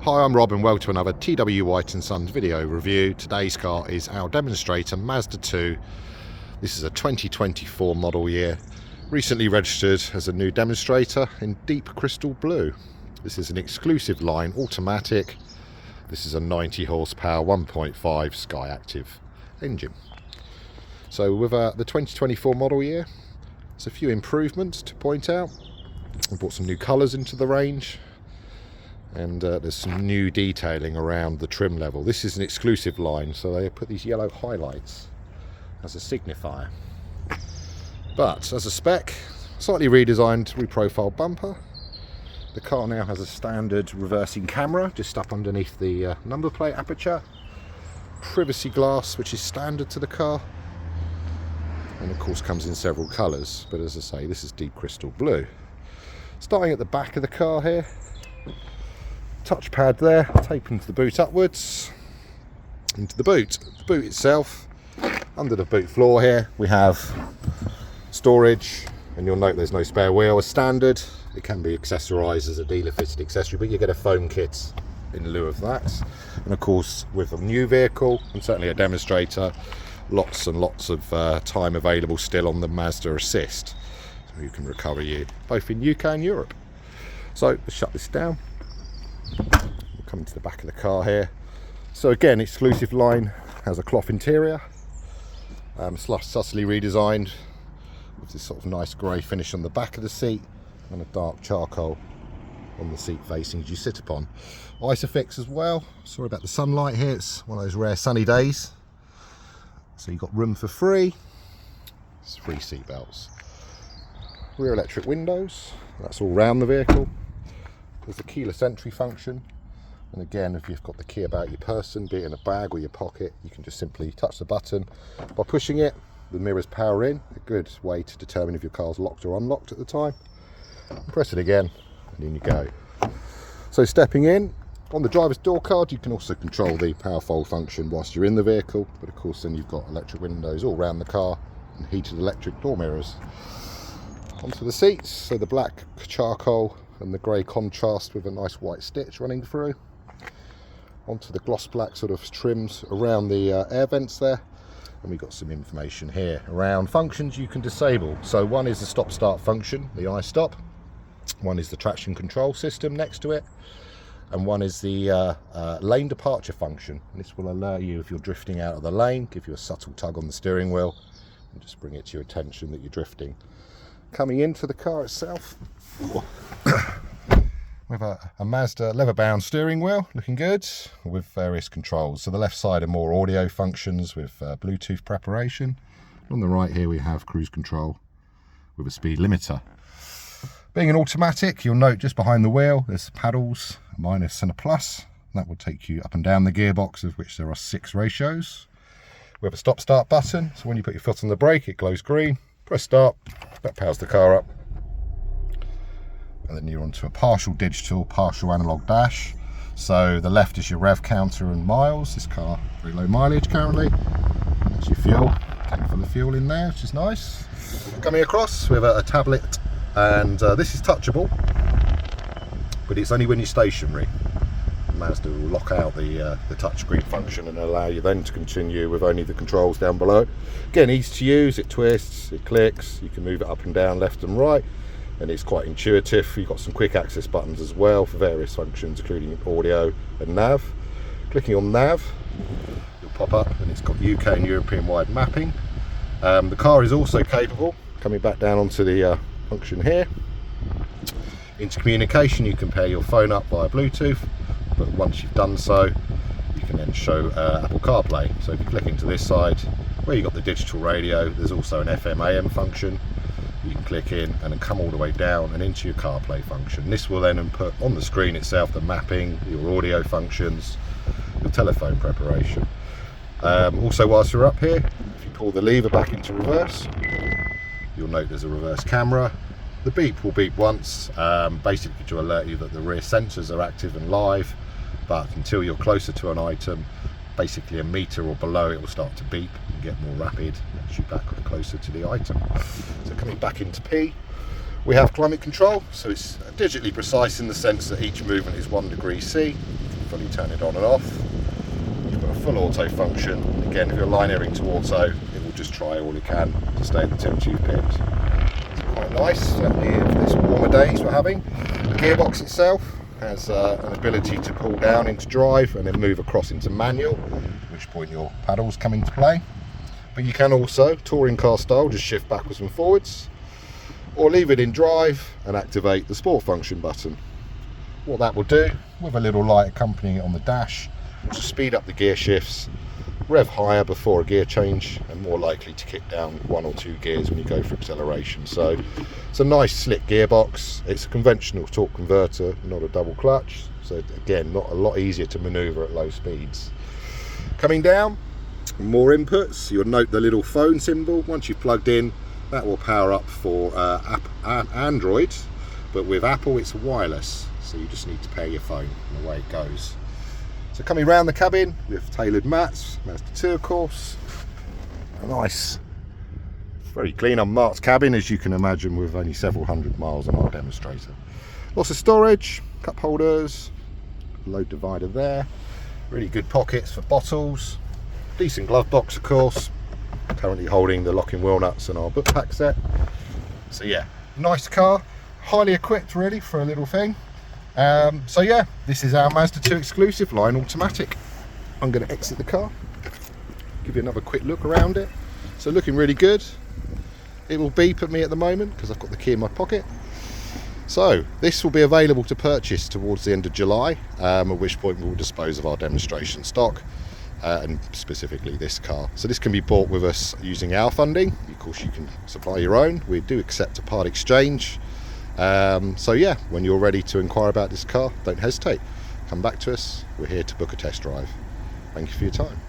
Hi, I'm Rob and welcome to another TW White & Sons video review. Today's car is our Demonstrator Mazda 2. This is a 2024 model year, recently registered as a new Demonstrator in deep crystal blue. This is an exclusive line automatic. This is a 90 horsepower 1.5 SKYACTIV engine. So with the 2024 model year, there's a few improvements to point out. We brought some new colours into the range. And there's some new detailing around the trim level. This is an exclusive line, so they put these yellow highlights as a signifier. But as a spec, slightly redesigned, reprofiled bumper. The car now has a standard reversing camera just up underneath the number plate aperture. Privacy glass, which is standard to the car, and of course comes in several colours. But as I say, this is deep crystal blue. Starting at the back of the car here. Touchpad there, taping to the boot upwards into the boot. The boot itself, under the boot floor here, we have storage, and you'll note there's no spare wheel as standard. It can be accessorised as a dealer fitted accessory, but you get a foam kit in lieu of that. And of course, with a new vehicle, and certainly a Demonstrator, lots and lots of time available still on the Mazda Assist, so you can recover you both in UK and Europe. So let's shut this down. We'll come into the back of the car here. So again, exclusive line, has a cloth interior, subtly redesigned with this sort of nice grey finish on the back of the seat and a dark charcoal on the seat facing as you sit upon. Isofix as well. Sorry about the sunlight here, it's one of those rare sunny days. So you've got room for three. It's 3 seat belts. Rear electric windows, that's all round the vehicle. There's a keyless entry function, and again, if you've got the key about your person, be it in a bag or your pocket, you can just simply touch the button. By pushing it, the mirrors power in, a good way to determine if your car's locked or unlocked at the time. Press it again, and in you go. So stepping in, on the driver's door card, you can also control the power fold function whilst you're in the vehicle, but of course then you've got electric windows all around the car and heated electric door mirrors. Onto the seats, so the black charcoal and the grey contrast with a nice white stitch running through. Onto the gloss black sort of trims around the air vents there. And we've got some information here around functions you can disable. So one is the stop-start function, the iStop. One is the traction control system next to it. And one is the lane departure function. And this will alert you if you're drifting out of the lane, give you a subtle tug on the steering wheel, and just bring it to your attention that you're drifting. Coming into the car itself, with a Mazda leather-bound steering wheel, looking good, with various controls. So the left side are more audio functions with Bluetooth preparation. On the right here we have cruise control with a speed limiter. Being an automatic, you'll note just behind the wheel there's paddles, a minus and a plus. That will take you up and down the gearbox, of which there are 6 ratios. We have a stop-start button, so when you put your foot on the brake it glows green. Press start, that powers the car up. And then you're onto a partial digital, partial analog dash. So the left is your rev counter and miles. This car, very low mileage currently. That's your fuel, tank full of fuel in there, which is nice. Coming across, we have a tablet, and this is touchable, but it's only when you're stationary. Mazda will lock out the touchscreen function and allow you then to continue with only the controls down below. Again, easy to use, it twists, it clicks, you can move it up and down, left and right, and it's quite intuitive. You've got some quick access buttons as well for various functions, including audio and nav. Clicking on nav, you'll pop up and it's got UK and European wide mapping. The car is also capable, coming back down onto the function here, into communication. You can pair your phone up via Bluetooth, but once you've done so, you can then show Apple CarPlay. So if you click into this side, where you've got the digital radio, there's also an FM AM function. You can click in and then come all the way down and into your CarPlay function. This will then input on the screen itself the mapping, your audio functions, the telephone preparation. Also, whilst you're up here, if you pull the lever back into reverse, you'll note there's a reverse camera. The beep will beep once, basically to alert you that the rear sensors are active and live, but until you're closer to an item, basically a metre or below, it will start to beep and get more rapid as you back closer to the item. So coming back into P, We have climate control, so it's digitally precise in the sense that each movement is 1 degree C. fully turn it on and off. You've got a full auto function. Again, if you're line airing to auto, it will just try all it can to stay at the temperature you've picked. It's quite nice, certainly in this warmer days we're having. The gearbox itself has an ability to pull down into drive and then move across into manual, at which point your paddles come into play. But you can also, touring car style, just shift backwards and forwards, or leave it in drive and activate the sport function button. What that will do, with a little light accompanying it on the dash, to speed up the gear shifts, rev higher before a gear change, and more likely to kick down 1 or 2 gears when you go for acceleration. So it's a nice slick gearbox. It's a conventional torque converter, not a double clutch, so again, not a lot easier to maneuver at low speeds. Coming down, more inputs. You'll note the little phone symbol. Once you've plugged in, that will power up for Android, but with Apple it's wireless, so you just need to pair your phone, and away it goes. So coming round the cabin, we have tailored mats, Mazda 2 of course. A nice, very clean unmarked cabin, as you can imagine, with only several hundred miles on our Demonstrator. Lots of storage, cup holders, load divider there, really good pockets for bottles, decent glove box of course, currently holding the locking wheel nuts and our book pack set. So yeah, nice car, highly equipped really for a little thing. So yeah, this is our Mazda 2 Exclusive-Line Automatic. I'm going to exit the car, give you another quick look around it. So looking really good. It will beep at me at the moment because I've got the key in my pocket. So this will be available to purchase towards the end of July, at which point we'll dispose of our demonstration stock. And specifically this car. So this can be bought with us using our funding. Of course you can supply your own. We do accept a part exchange. So yeah, when you're ready to inquire about this car, don't hesitate. Come back to us. We're here to book a test drive. Thank you for your time.